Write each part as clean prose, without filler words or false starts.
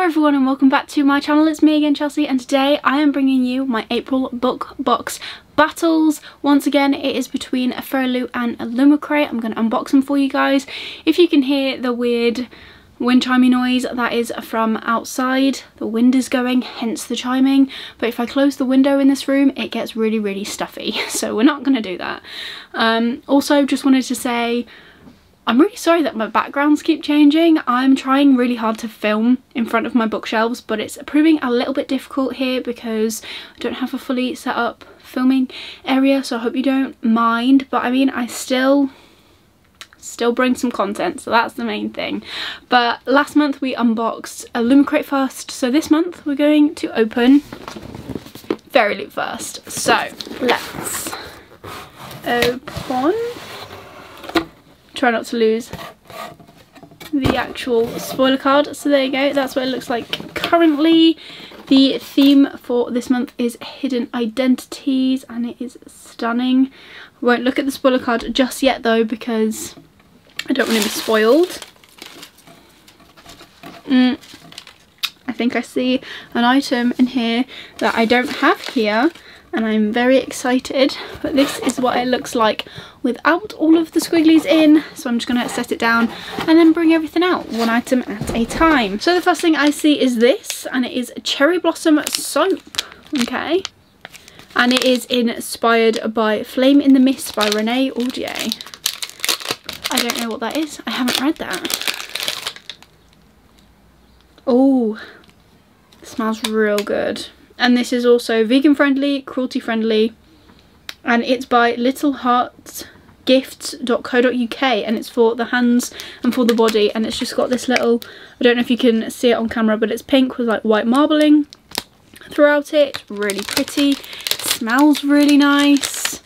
everyone and welcome back to my channel. It's me again, Chelsea, and today I am bringing you my April book box battles. Once again, it is between Fairyloot and Illumicrate. I'm going to unbox them for you guys. If you can hear the weird wind chiming noise, that is from outside. The wind is going, hence the chiming. But if I close the window in this room, it gets really stuffy. So we're not going to do that. Also, just wanted to say, I'm really sorry that my backgrounds keep changing. I'm trying really hard to film in front of my bookshelves, but it's proving a little bit difficult here because I don't have a fully set up filming area, so I hope you don't mind. But I mean, I still bring some content, so that's the main thing. But last month we unboxed Illumicrate first, so this month we're going to open Fairyloot first. So let's open. Try not to lose the actual spoiler card. So there you go, that's what it looks like currently. The theme for this month is hidden identities and it is stunning. I won't look at the spoiler card just yet though because I don't want to be spoiled. I think I see an item in here that I don't have here and I'm very excited, but this is what it looks like without all of the squigglies in. So I'm just going to set it down and then bring everything out one item at a time. So the first thing I see is this, and it is Cherry Blossom Soap. Okay, and it is inspired by Flame in the Mist by Renee Audier. I don't know what that is. I haven't read that. Oh, it smells real good. And this is also vegan friendly, cruelty friendly, and it's by littleheartsgifts.co.uk, and it's for the hands and for the body, and it's just got this little, I don't know if you can see it on camera, but it's pink with like white marbling throughout it. It's really pretty. It smells really nice.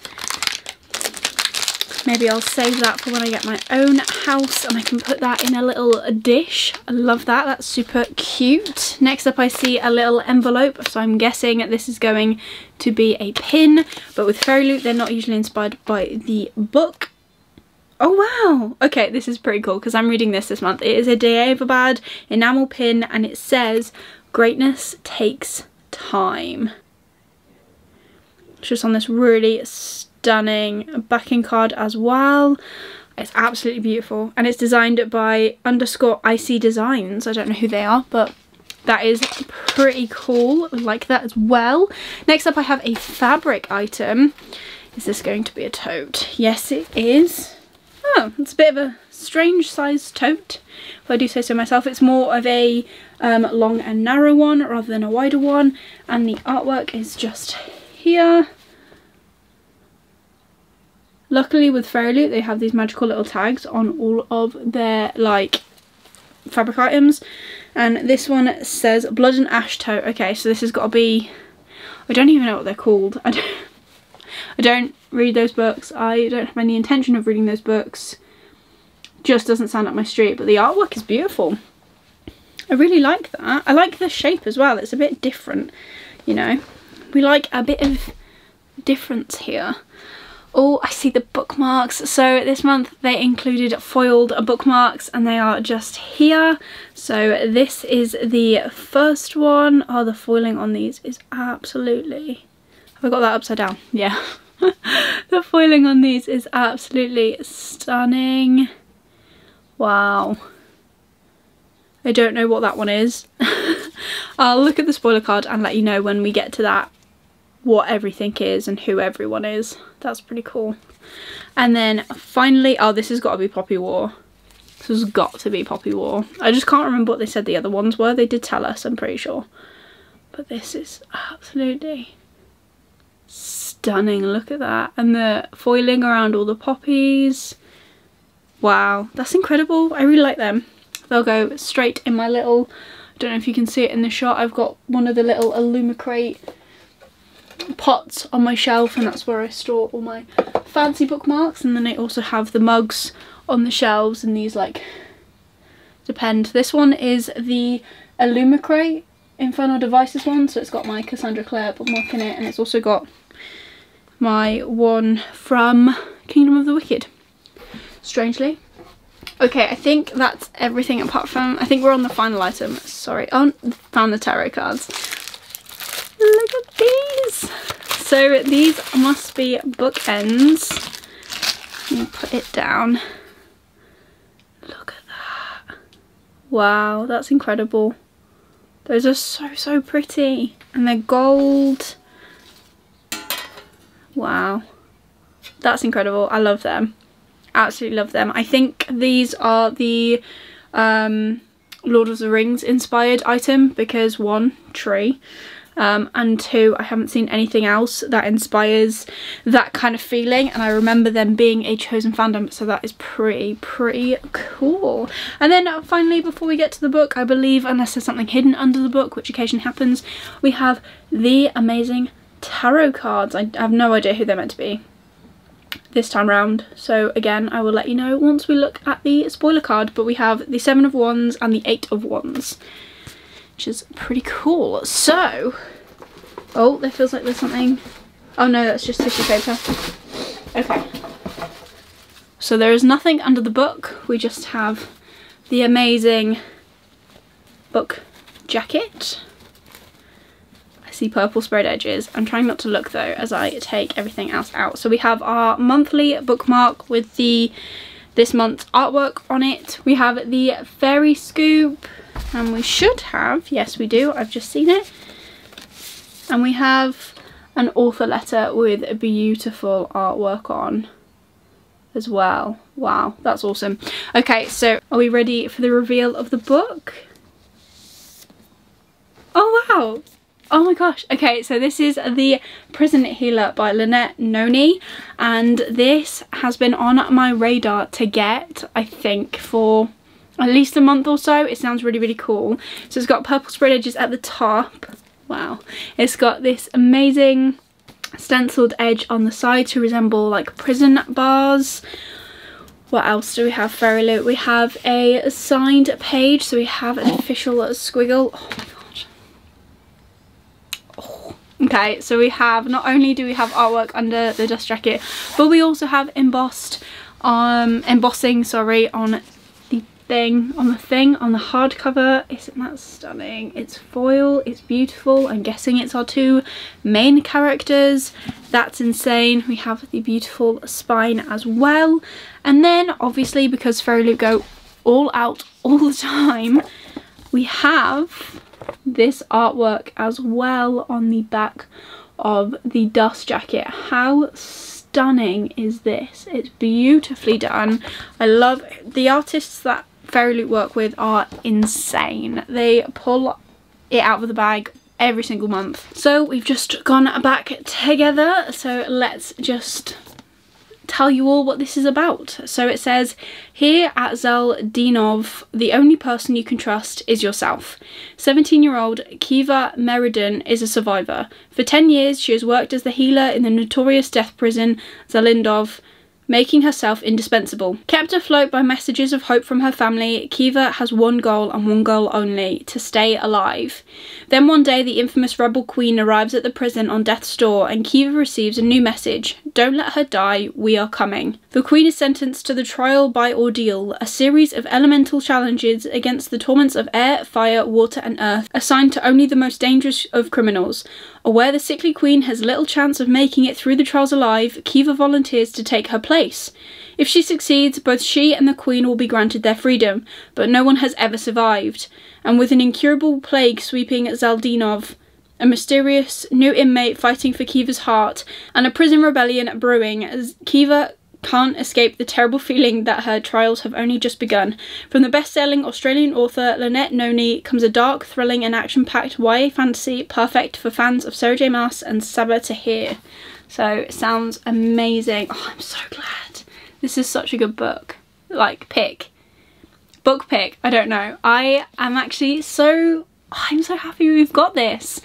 Maybe I'll save that for when I get my own house and I can put that in a little dish. I love that, that's super cute. Next up I see a little envelope, so I'm guessing this is going to be a pin, but with Fairyloot they're not usually inspired by the book. Oh wow, okay, this is pretty cool because I'm reading this month. It is a Daevabad enamel pin and it says, "Greatness takes time." It's just on this really stunning backing card as well. It's absolutely beautiful and it's designed by _IC Designs. I don't know who they are, but that is pretty cool. I like that as well. Next up I have a fabric item. Is this going to be a tote? Yes it is. Oh, it's a bit of a strange sized tote, if I do say so myself. It's more of a long and narrow one rather than a wider one, and the artwork is just here. Luckily with Fairyloot they have these magical little tags on all of their like fabric items, and this one says Blood and Ash Tote. Okay, so this has got to be, I don't even know what they're called. I don't read those books. I don't have any intention of reading those books. Just doesn't sound up my street, but the artwork is beautiful. I really like that. I like the shape as well. It's a bit different, you know. We like a bit of difference here. Oh, I see the bookmarks. So this month they included foiled bookmarks and they are just here. So this is the first one. Oh, the foiling on these is absolutely... Have I got that upside down? Yeah. The foiling on these is absolutely stunning. Wow. I don't know what that one is. I'll look at the spoiler card and let you know when we get to that what everything is and who everyone is. That's pretty cool. And then finally, oh, this has got to be Poppy War. This has got to be Poppy War. I just can't remember what they said the other ones were. They did tell us, I'm pretty sure. But this is absolutely stunning. Look at that. And the foiling around all the poppies. Wow, that's incredible. I really like them. They'll go straight in my little, I don't know if you can see it in the shot, I've got one of the little Illumicrate pots on my shelf, and that's where I store all my fancy bookmarks. And then I also have the mugs on the shelves, and these like depend. This one is the Illumicrate Infernal Devices one, so it's got my Cassandra Clare bookmark in it, and it's also got my one from Kingdom of the Wicked. Strangely, Okay, I think that's everything apart from, I think we're on the final item. Sorry, oh, found the tarot cards. Look at these. So these must be bookends. Let me put it down. Look at that. Wow, that's incredible. Those are so pretty. And they're gold. Wow. That's incredible. I love them. Absolutely love them. I think these are the Lord of the Rings inspired item because 1, tree, and 2, I haven't seen anything else that inspires that kind of feeling, and I remember them being a chosen fandom, so that is pretty cool. And then finally, before we get to the book, I believe, unless there's something hidden under the book, which occasionally happens, we have the amazing tarot cards. I have no idea who they're meant to be this time round, so again I will let you know once we look at the spoiler card. But we have the 7 of Wands and the 8 of Wands, which is pretty cool. So, oh, there feels like there's something. Oh no, that's just tissue paper. Okay, so there is nothing under the book. We just have the amazing book jacket. See purple sprayed edges. I'm trying not to look though as I take everything else out. So we have our monthly bookmark with the this month's artwork on it. We have the fairy scoop, and we should have, yes we do, I've just seen it, and we have an author letter with a beautiful artwork on as well. Wow, that's awesome. Okay, so are we ready for the reveal of the book? Oh wow! Oh my gosh. Okay, so this is The Prison Healer by Lynette Noni, and this has been on my radar to get, I think, for at least a month or so. It sounds really cool. So it's got purple sprayed edges at the top. Wow. It's got this amazing stenciled edge on the side to resemble like prison bars. What else do we have? Fairyloot. We have a signed page, so we have an official squiggle. Oh my god. Okay, so we have, not only do we have artwork under the dust jacket, but we also have embossing, sorry, on the thing, on the hardcover. Isn't that stunning? It's foil, it's beautiful. I'm guessing it's our 2 main characters. That's insane. We have the beautiful spine as well. And then, obviously, because Fairyloot go all out all the time, we have this artwork as well on the back of the dust jacket. How stunning is this? It's beautifully done. I love the artists that Fairyloot work with, are insane. They pull it out of the bag every single month. So we've just gone back together, so let's just tell you all what this is about. So it says, here at Zaldinov, the only person you can trust is yourself. 17-year-old Kiva Meriden is a survivor. For 10 years, she has worked as the healer in the notorious death prison Zaldinov, making herself indispensable. Kept afloat by messages of hope from her family, Kiva has one goal and one goal only: to stay alive. Then one day the infamous rebel queen arrives at the prison on death's door, and Kiva receives a new message: don't let her die, we are coming. The queen is sentenced to the trial by ordeal, a series of elemental challenges against the torments of air, fire, water and earth, assigned to only the most dangerous of criminals. Aware the sickly queen has little chance of making it through the trials alive, Kiva volunteers to take her place. If she succeeds, both she and the queen will be granted their freedom, but no one has ever survived. And with an incurable plague sweeping Zaldinov, a mysterious new inmate fighting for Kiva's heart, and a prison rebellion brewing, Kiva can't escape the terrible feeling that her trials have only just begun. From the best-selling Australian author Lynette Noni comes a dark, thrilling and action-packed YA fantasy perfect for fans of Sarah J Maas and Sabaa Tahir. So it sounds amazing. Oh, I'm so glad. This is such a good book. Like, book pick, I don't know. I am actually I'm so happy we've got this.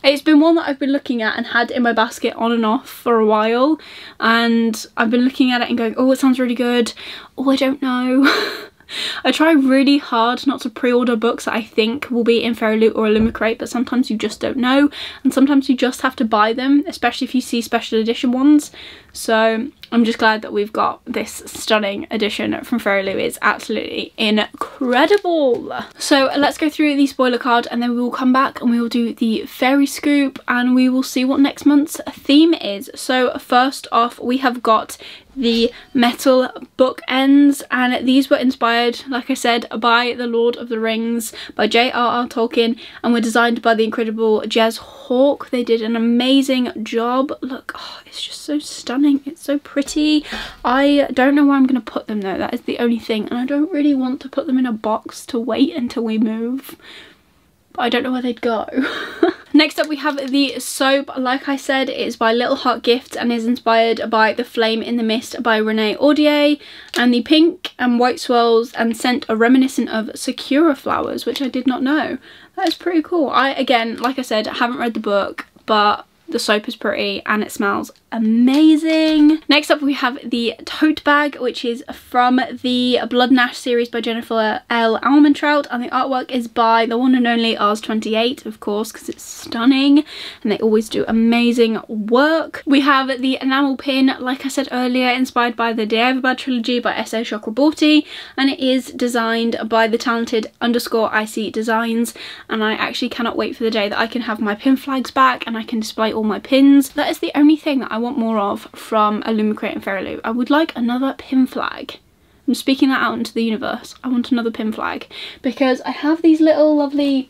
It's been one that I've been looking at and had in my basket on and off for a while, and I've been looking at it and going, oh, it sounds really good. Oh, I don't know. I try really hard not to pre-order books that I think will be in Fairyloot or Illumicrate, but sometimes you just don't know, and sometimes you just have to buy them, especially if you see special edition ones. So I'm just glad that we've got this stunning edition from Fairyloot. It's absolutely incredible. So let's go through the spoiler card and then we will come back and we will do the fairy scoop and we will see what next month's theme is. So first off, we have got the metal bookends, and these were inspired, like I said, by The Lord of the Rings by J.R.R. Tolkien and were designed by the incredible Jez Hawk. They did an amazing job. Look, oh, it's just so stunning. It's so pretty. I don't know where I'm going to put them though. That is the only thing, and I don't really want to put them in a box to wait until we move. But I don't know where they'd go. Next up we have the soap. Like I said, it is by Little Heart Gifts and is inspired by The Flame in the Mist by Renee Audier, and the pink and white swirls and scent are reminiscent of Sakura flowers, which I did not know. That is pretty cool. Again, like I said, I haven't read the book, but the soap is pretty and it smells amazing. Next up we have the Tote Bag, which is from the Blood and Ash series by Jennifer L. Almentrout, and the artwork is by the one and only Ars28, of course, because it's stunning and they always do amazing work. We have the Enamel Pin, like I said earlier, inspired by the Daevabad trilogy by S.A. Chakraborty, and it is designed by the talented _IC Designs, and I actually cannot wait for the day that I can have my pin flags back and I can display all my pins. That is the only thing that I want more of from Illumicrate and Fairyloot. I would like another pin flag. I'm speaking that out into the universe. I want another pin flag because I have these little lovely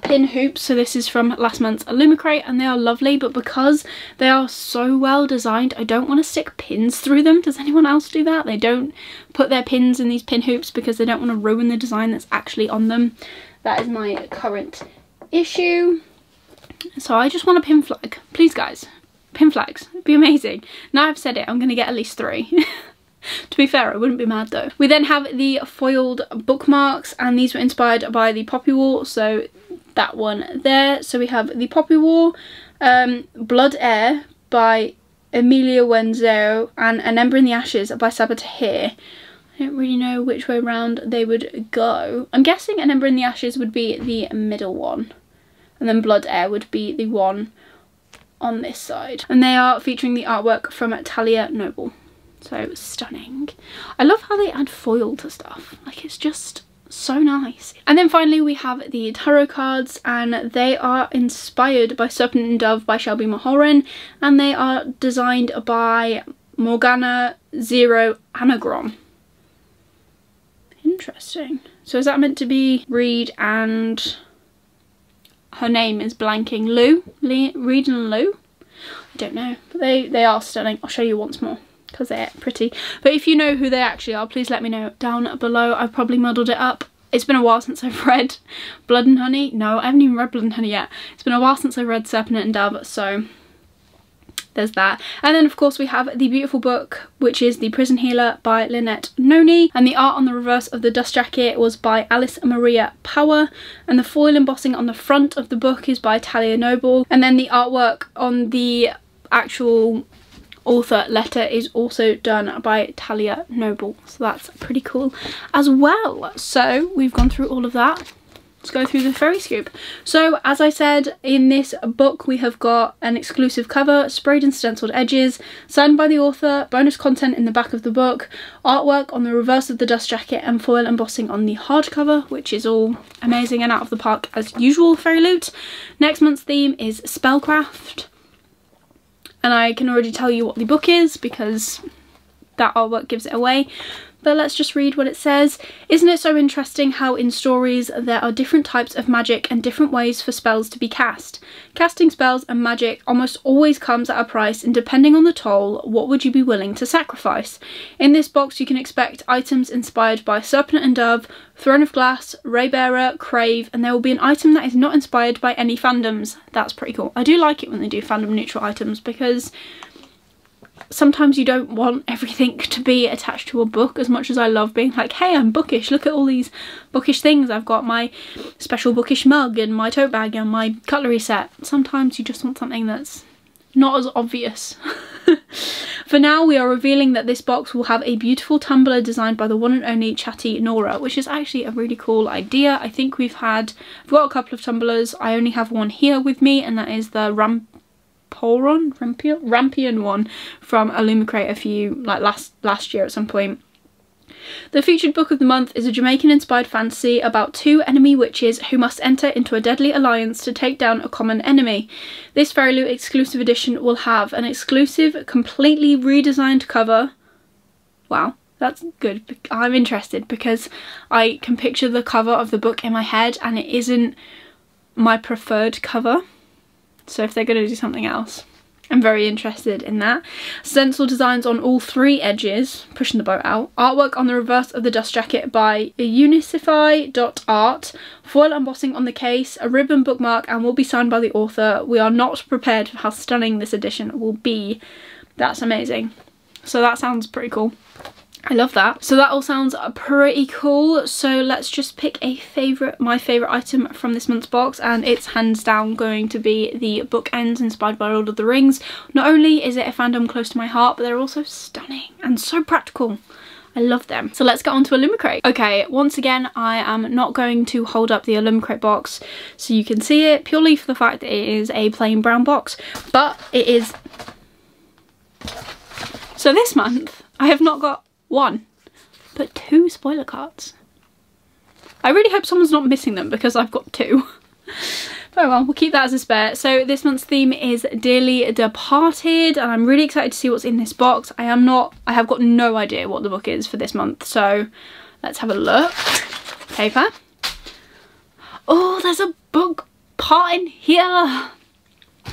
pin hoops. So this is from last month's Illumicrate and they are lovely, but because they are so well designed, I don't want to stick pins through them. Does anyone else do that? They don't put their pins in these pin hoops because they don't want to ruin the design that's actually on them. That is my current issue. So I just want a pin flag. Please guys, pin flags, it'd be amazing. Now I've said it, I'm going to get at least 3. To be fair, I wouldn't be mad though. We then have the foiled bookmarks, and these were inspired by the Poppy War, so that one there. So we have the Poppy War, Blood Air by Emilia Wenzel, and An Ember in the Ashes by Sabah Tahir. I don't really know which way around they would go. I'm guessing An Ember in the Ashes would be the middle one, and then Blood Air would be the one on this side. And they are featuring the artwork from Talia Noble. So stunning. I love how they add foil to stuff. Like, it's just so nice. And then finally we have the tarot cards, and they are inspired by Serpent and Dove by Shelby Mahoran, and they are designed by Morgana Zero Anagram. Interesting. So is that meant to be Reed and her name is blanking? Reed and Lou? I don't know, but they are stunning. I'll show you once more because they're pretty. But if you know who they actually are, please let me know down below. I've probably muddled it up. It's been a while since I've read Blood and Honey. No, I haven't even read Blood and Honey yet. It's been a while since I've read Serpent and Dove, so there's that. And then of course we have the beautiful book, which is The Prison Healer by Lynette Noni, and the art on the reverse of the dust jacket was by Alice Maria Power, and the foil embossing on the front of the book is by Talia Noble, and then the artwork on the actual author letter is also done by Talia Noble, so that's pretty cool as well. So we've gone through all of that. Let's go through the fairy scoop. So as I said, in this book we have got an exclusive cover, sprayed and stenciled edges, signed by the author, bonus content in the back of the book, artwork on the reverse of the dust jacket, and foil embossing on the hardcover, which is all amazing and out of the park as usual. Fairyloot. Next month's theme is Spellcraft, and I can already tell you what the book is because that artwork gives it away. But let's just read what it says. Isn't it so interesting how in stories there are different types of magic and different ways for spells to be cast? Casting spells and magic almost always comes at a price, and depending on the toll, what would you be willing to sacrifice? In this box you can expect items inspired by Serpent and Dove, Throne of Glass, Raybearer, Crave, and there will be an item that is not inspired by any fandoms. That's pretty cool. I do like it when they do fandom neutral items because sometimes you don't want everything to be attached to a book. As much as I love being like, hey, I'm bookish, look at all these bookish things, I've got my special bookish mug and my tote bag and my cutlery set. Sometimes you just want something that's not as obvious. For now we are revealing that this box will have a beautiful tumbler designed by the one and only Chatty Nora, which is actually a really cool idea. I think I've got a couple of tumblers. I only have one here with me, and that is the Rampion one from Illumicrate a few, like last year at some point. The featured book of the month is a Jamaican-inspired fantasy about two enemy witches who must enter into a deadly alliance to take down a common enemy. This Fairyloot exclusive edition will have an exclusive, completely redesigned cover. Wow, that's good. I'm interested because I can picture the cover of the book in my head and it isn't my preferred cover. So if they're going to do something else, I'm very interested in that. Stencil designs on all three edges, pushing the boat out. Artwork on the reverse of the dust jacket by Unicify.art. Foil embossing on the case, a ribbon bookmark, and will be signed by the author. We are not prepared for how stunning this edition will be. That's amazing. So that sounds pretty cool. I love that. So that all sounds pretty cool. So let's just pick my favourite item from this month's box, and it's hands down going to be the bookends inspired by Lord of the Rings. Not only is it a fandom close to my heart, but they're also stunning and so practical. I love them. So let's get on to Illumicrate. Okay, once again, I am not going to hold up the Illumicrate box so you can see it, purely for the fact that it is a plain brown box, but it is... So this month, I have not got one, but two spoiler cards. I really hope someone's not missing them because I've got two. Very well, we'll keep that as a spare. So this month's theme is Dearly Departed, and I'm really excited to see what's in this box. I have got no idea what the book is for this month, so let's have a look. Paper. Oh, there's a book part in here.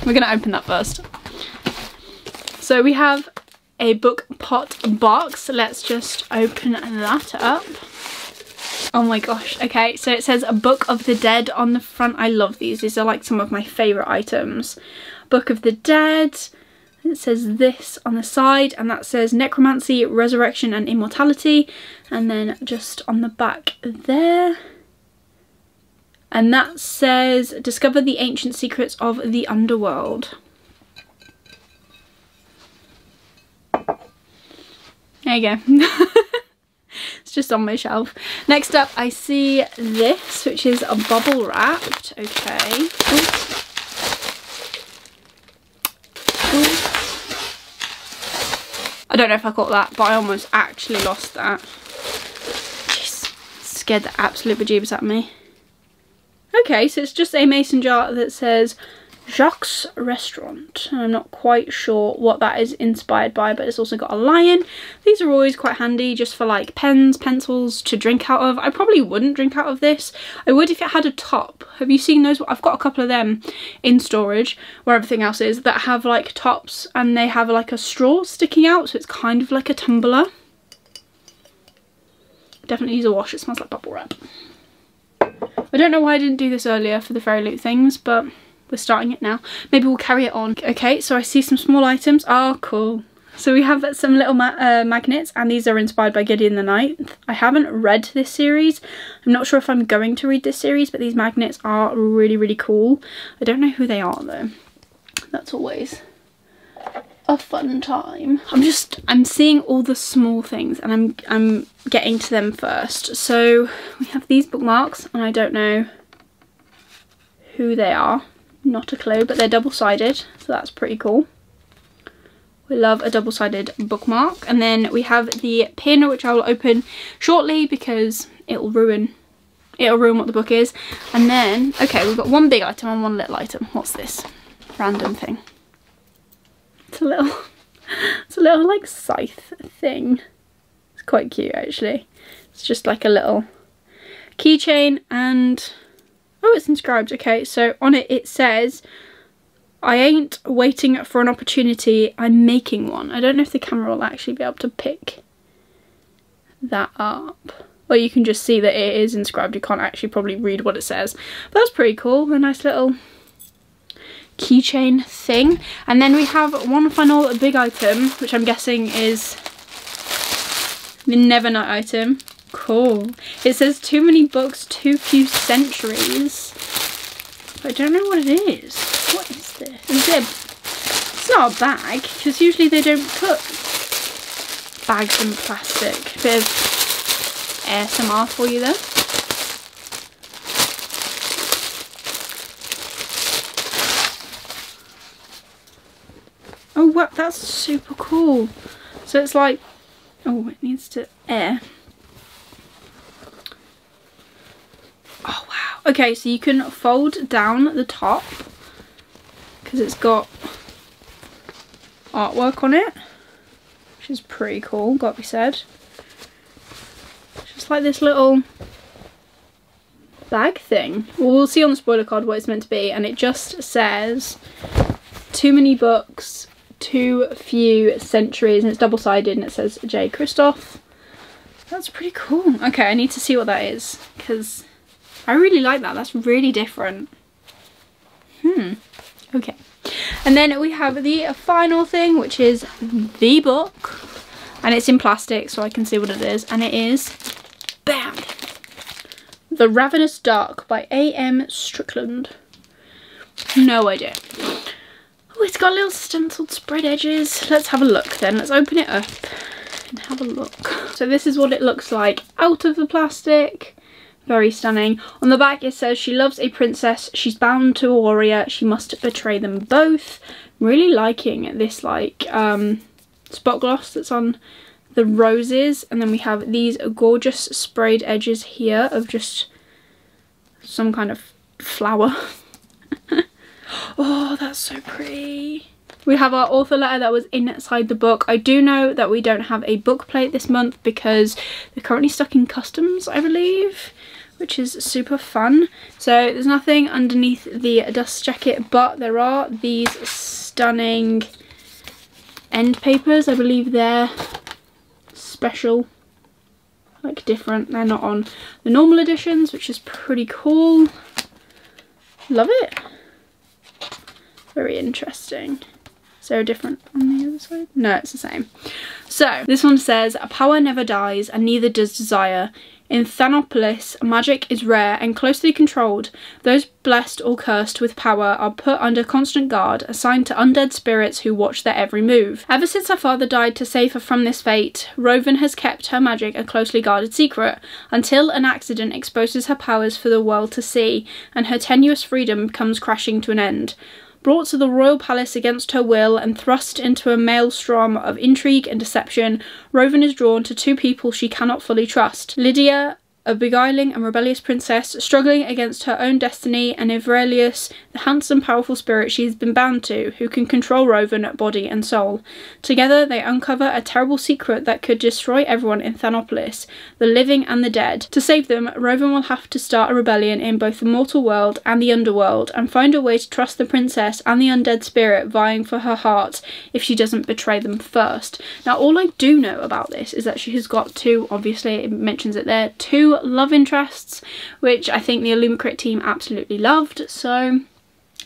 We're gonna open that first. So we have a book pot box. Let's just open that up. Oh my gosh. Okay, so it says a Book of the Dead on the front. I love these. These are like some of my favourite items. Book of the Dead. It says this on the side, and that says Necromancy, Resurrection and Immortality. And then just on the back there. And that says Discover the Ancient Secrets of the Underworld. There you go. It's just on my shelf. Next up I see this, which is a bubble wrapped. Okay. Ooh. I don't know if I caught that, but I almost actually lost that. Jeez, scared the absolute bejeebus out of me. Okay, so it's just a mason jar that says Jacques Restaurant. I'm not quite sure what that is inspired by, but it's also got a lion. These are always quite handy just for like pens, pencils to drink out of. I probably wouldn't drink out of this. I would if it had a top. Have you seen those? I've got a couple of them in storage where everything else is that have like tops, and they have like a straw sticking out, so it's kind of like a tumbler. Definitely use a wash. It smells like bubble wrap. I don't know why I didn't do this earlier for the Fairyloot things, but we're starting it now. Maybe we'll carry it on. Okay, so I see some small items. Oh, cool. So we have some little magnets, and these are inspired by Gideon the Knight. I haven't read this series. I'm not sure if I'm going to read this series, but these magnets are really, really cool. I don't know who they are though. That's always a fun time. I'm seeing all the small things, and I'm getting to them first. So we have these bookmarks, and I don't know who they are. Not a clue, but they're double-sided, so that's pretty cool. We love a double-sided bookmark. And then we have the pin, which I will open shortly because it'll ruin what the book is. And then, okay, we've got one big item and one little item. What's this random thing? It's a little like scythe thing. It's quite cute actually. It's just like a little keychain, and oh, it's inscribed. Okay, so on it, it says, I ain't waiting for an opportunity, I'm making one. I don't know if the camera will actually be able to pick that up. Or you can just see that it is inscribed. You can't actually probably read what it says. But that's pretty cool. A nice little keychain thing. And then we have one final big item, which I'm guessing is the Nevernight item. Cool. It says too many books, too few centuries. But I don't know what it is. What is this? It's not a bag, because usually they don't put bags in plastic. Bit of ASMR for you there. Oh wow, that's super cool. So it's like, oh, it needs to air. Oh wow. Okay, so you can fold down the top because it's got artwork on it, which is pretty cool, gotta be said. Just like this little bag thing. Well, we'll see on the spoiler card what it's meant to be, and it just says too many books, too few centuries, and it's double-sided and it says J. Christoph. That's pretty cool. Okay, I need to see what that is because I really like that. That's really different. Okay. And then we have the final thing, which is the book, and it's in plastic so I can see what it is, and it is, bam, The Ravenous Dark by A.M. Strickland. No idea. Oh, it's got little stenciled spread edges. Let's have a look then. Let's open it up and have a look. So this is what it looks like out of the plastic. Very stunning. On the back it says, she loves a princess, she's bound to a warrior, she must betray them both. I'm really liking this like spot gloss that's on the roses, and then we have these gorgeous sprayed edges here of just some kind of flower. Oh, that's so pretty. We have our author letter that was inside the book. I do know that we don't have a book plate this month because they're currently stuck in customs, I believe, which is super fun. So there's nothing underneath the dust jacket, but there are these stunning end papers. I believe they're special, like different. They're not on the normal editions, which is pretty cool. Love it. Very interesting. Is there a different on the other side? No, it's the same. So this one says, power never dies and neither does desire. In Thanopolis, magic is rare and closely controlled. Those blessed or cursed with power are put under constant guard, assigned to undead spirits who watch their every move. Ever since her father died to save her from this fate, Rowan has kept her magic a closely guarded secret, until an accident exposes her powers for the world to see, and her tenuous freedom comes crashing to an end. Brought to the royal palace against her will and thrust into a maelstrom of intrigue and deception, Rowan is drawn to two people she cannot fully trust. Lydia, a beguiling and rebellious princess, struggling against her own destiny, and Aurelius, the handsome, powerful spirit she has been bound to, who can control Rowan body and soul. Together they uncover a terrible secret that could destroy everyone in Thanopolis, the living and the dead. To save them, Rowan will have to start a rebellion in both the mortal world and the underworld, and find a way to trust the princess and the undead spirit vying for her heart if she doesn't betray them first. Now, all I do know about this is that she has got two, obviously it mentions it there, two love interests, which I think the Illumicrate team absolutely loved, so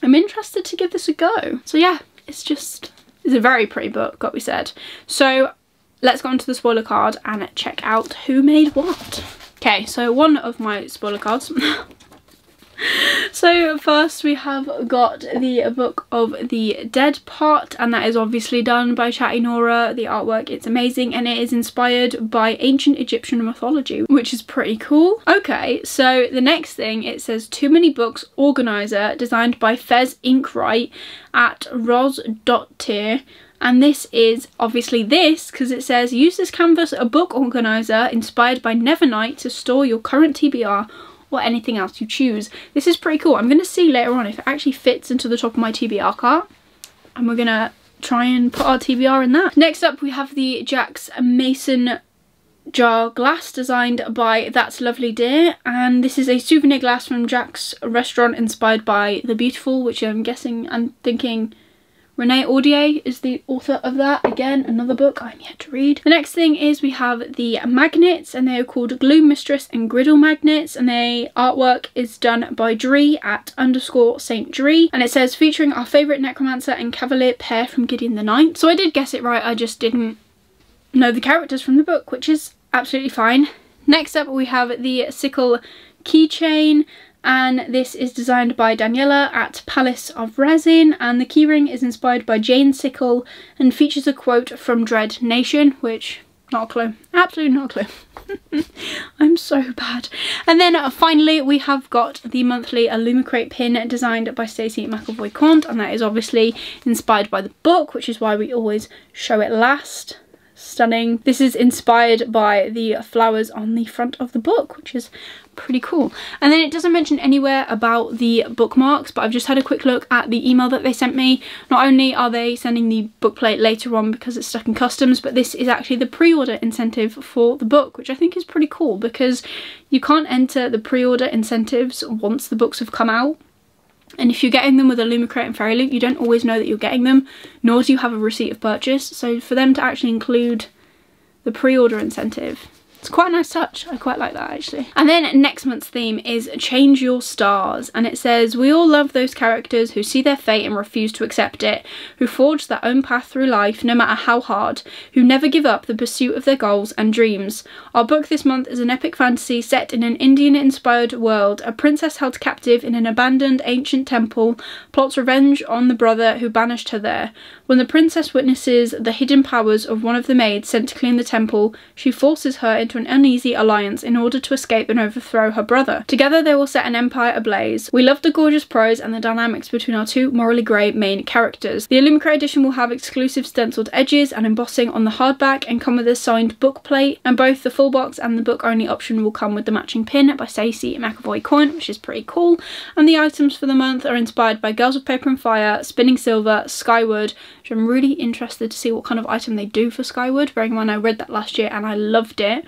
I'm interested to give this a go. So yeah, it's a very pretty book, got to be said. So let's go on to the spoiler card and check out who made what. Okay, so one of my spoiler cards. So first we have got the Book of the Dead part, and that is obviously done by Chatty Nora. The artwork, it's amazing, and it is inspired by ancient Egyptian mythology, which is pretty cool. Okay, so the next thing, it says Too Many Books Organizer, designed by Fez Inkwright at Ros.tier. And this is obviously this, because it says, use this canvas, a book organizer inspired by Nevernight, to store your current TBR or anything else you choose. This is pretty cool. I'm going to see later on if it actually fits into the top of my TBR cart, and we're going to try and put our TBR in that. Next up we have the Jack's Mason jar glass, designed by That's Lovely Dear, and this is a souvenir glass from Jack's restaurant inspired by The Beautiful, which I'm thinking Renee Audier is the author of that. Again, another book I'm yet to read. The next thing is we have the magnets, and they are called Gloom Mistress and Griddle magnets, and the artwork is done by Dree at _Saint Dree, and it says featuring our favourite necromancer and cavalier pair from Gideon the Ninth. So I did guess it right, I just didn't know the characters from the book, which is absolutely fine. Next up we have the sickle keychain, and this is designed by Daniela at Palace of Resin, and the keyring is inspired by Jane Sickle and features a quote from Dread Nation, which Not a clue. Absolutely not a clue. I'm so bad. And then finally we have got the monthly Illumicrate pin designed by Stacey McAvoy-Quant, and that is obviously inspired by the book, which is why we always show it last. Stunning. This is inspired by the flowers on the front of the book, which is pretty cool. And then it doesn't mention anywhere about the bookmarks, but I've just had a quick look at the email that they sent me. Not only are they sending the bookplate later on because it's stuck in customs, but this is actually the pre-order incentive for the book, which I think is pretty cool because you can't enter the pre-order incentives once the books have come out. And if you're getting them with Illumicrate and Fairyloot, you don't always know that you're getting them, nor do you have a receipt of purchase. So for them to actually include the pre-order incentive, it's quite a nice touch. I quite like that actually. And then next month's theme is Change Your Stars, and it says, we all love those characters who see their fate and refuse to accept it, who forge their own path through life no matter how hard, who never give up the pursuit of their goals and dreams. Our book this month is an epic fantasy set in an Indian-inspired world. A princess held captive in an abandoned ancient temple plots revenge on the brother who banished her there. When the princess witnesses the hidden powers of one of the maids sent to clean the temple, she forces her into an uneasy alliance in order to escape and overthrow her brother. Together they will set an empire ablaze. We love the gorgeous prose and the dynamics between our two morally grey main characters. The Illumicrate edition will have exclusive stenciled edges and embossing on the hardback and come with a signed book plate, and both the full box and the book only option will come with the matching pin by Stacey McAvoy-Quant, which is pretty cool. And the items for the month are inspired by Girls of Paper and Fire, Spinning Silver, Skyward, which I'm really interested to see what kind of item they do for Skyward, bearing in mind I read that last year and I loved it.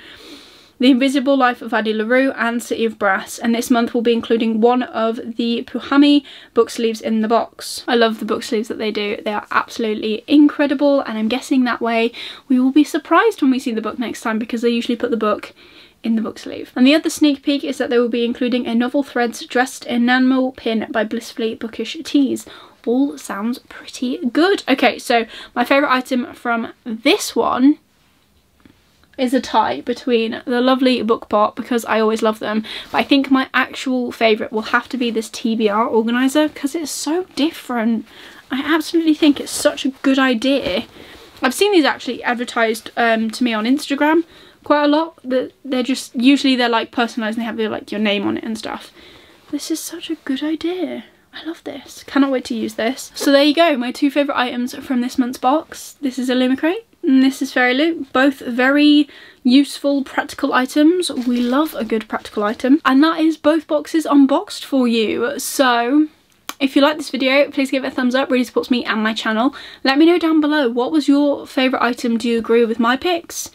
The Invisible Life of Addie LaRue and City of Brass, and this month we'll be including one of the Puhami book sleeves in the box. I love the book sleeves that they do. They are absolutely incredible, and I'm guessing that way we will be surprised when we see the book next time, because they usually put the book in the book sleeve. And the other sneak peek is that they will be including a Novel Threads Dressed Enamel Pin by Blissfully Bookish Tees. All sounds pretty good. Okay, so my favourite item from this one is a tie between the lovely book pot, because I always love them, but I think my actual favourite will have to be this TBR organiser, because it's so different. I absolutely think it's such a good idea. I've seen these actually advertised to me on Instagram quite a lot, that they're just, usually they're like personalised and they have like your name on it and stuff. This is such a good idea. I love this. Cannot wait to use this. So there you go, my two favourite items from this month's box. This is Illumicrate and this is Fairyloot. Both very useful, practical items. We love a good practical item. And that is both boxes unboxed for you. So if you like this video, please give it a thumbs up. Really supports me and my channel. Let me know down below, what was your favourite item? Do you agree with my picks?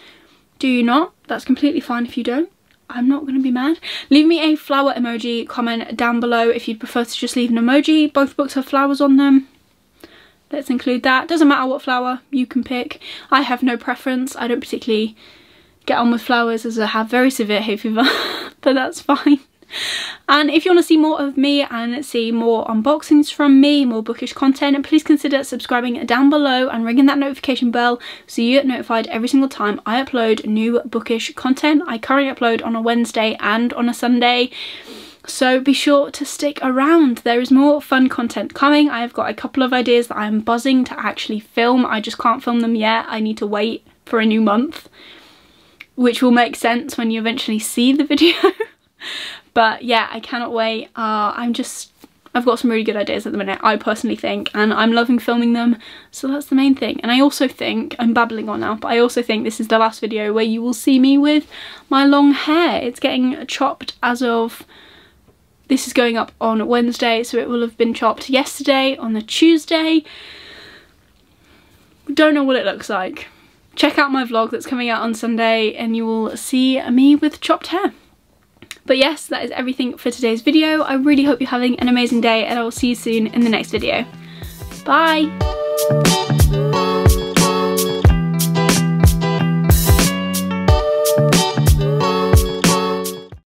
Do you not? That's completely fine if you don't. I'm not going to be mad. Leave me a flower emoji comment down below if you'd prefer to just leave an emoji. Both books have flowers on them. Let's include that. Doesn't matter what flower, you can pick. I have no preference. I don't particularly get on with flowers as I have very severe hay fever, but that's fine. And if you want to see more of me and see more unboxings from me, more bookish content, please consider subscribing down below and ringing that notification bell so you get notified every single time I upload new bookish content. I currently upload on a Wednesday and on a Sunday, so be sure to stick around. There is more fun content coming. I've got a couple of ideas that I'm buzzing to actually film. I just can't film them yet. I need to wait for a new month, which will make sense when you eventually see the video. But yeah, I cannot wait. I've got some really good ideas at the minute, I personally think, and I'm loving filming them, so that's the main thing. And I also think, I'm babbling on now, but I also think this is the last video where you will see me with my long hair. It's getting chopped as of, this is going up on Wednesday, so it will have been chopped yesterday on the Tuesday. Don't know what it looks like. Check out my vlog that's coming out on Sunday and you will see me with chopped hair. But yes, that is everything for today's video. I really hope you're having an amazing day and I will see you soon in the next video. Bye!